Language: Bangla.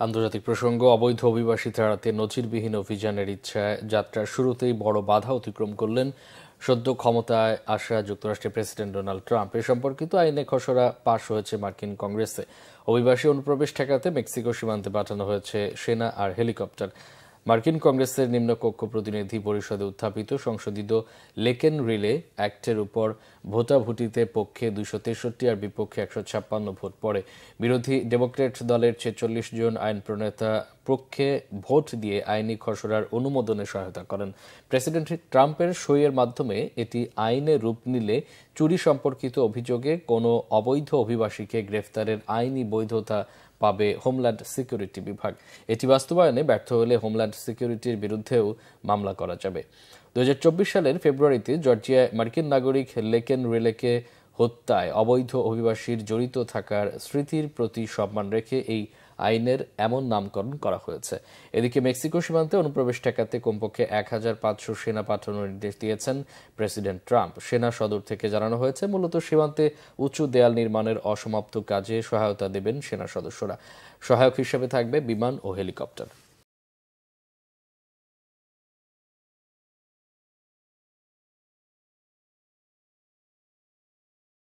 আন্তর্জাতিক প্রসঙ্গ অবৈধ অভিবাসী তাড়াতে নজিরবিহীন অভিযানের ইচ্ছায় যাত্রার শুরুতেই বড় বাধা অতিক্রম করলেন সদ্য ক্ষমতায় আসা যুক্তরাষ্ট্রের প্রেসিডেন্ট ডোনাল্ড ট্রাম্প। এ সম্পর্কিত আইনে খসড়া পাশ হয়েছে মার্কিন কংগ্রেসে। অভিবাসী অনুপ্রবেশ ঠেকাতে মেক্সিকো সীমান্তে পাঠানো হয়েছে সেনা আর হেলিকপ্টার। মার্কিন কংগ্রেসের নিম্নকক্ষ প্রতিনিধি পরিষদে উত্থাপিত সংশোধিত লেকেন রিলে অ্যাক্টের উপর ভোটাভুটিতে পক্ষে 263 আর বিপক্ষে 156 ভোট পড়ে। বিরোধী ডেমোক্র্যাট দলের 46 জন আইন প্রণেতা পক্ষে ভোট দিয়ে আইনি খসড়ার অনুমোদনে সহায়তা করেন। প্রেসিডেন্ট ট্রাম্পের সইয়ের মাধ্যমে এটি আইনে রূপ নিলে চুরি সম্পর্কিত অভিযোগে কোনো অবৈধ অভিবাসীকে গ্রেফতারের আইনি বৈধতা পাবে হোমল্যান্ড সিকিউরিটি বিভাগ। এটি বাস্তবায়নে ব্যর্থ হলে হোমল্যান্ড সিকিউরিটির বিরুদ্ধেও মামলা করা যাবে। 2024 সালের ফেব্রুয়ারিতে জর্জিয়ায় মার্কিন নাগরিক লেকেন রিলেকে হত্যায় অবৈধ অভিবাসীর জড়িত থাকার স্মৃতির প্রতি সম্মান রেখে এই আইনের এমন নামকরণ করা হয়েছে। এদিকে মেক্সিকো সীমান্তে অনুপ্রবেশ ঠেকাতে কমপক্ষে 1500 সেনা পাঠানোর নির্দেশ দিয়েছেন প্রেসিডেন্ট ট্রাম্প। সেনা সদর থেকে জানানো হয়েছে, মূলত সীমান্তে উঁচু দেয়াল নির্মাণের অসমাপ্ত কাজে সহায়তা দেবেন সেনা সদস্যরা। সহায়ক হিসেবে থাকবে বিমান ও হেলিকপ্টার।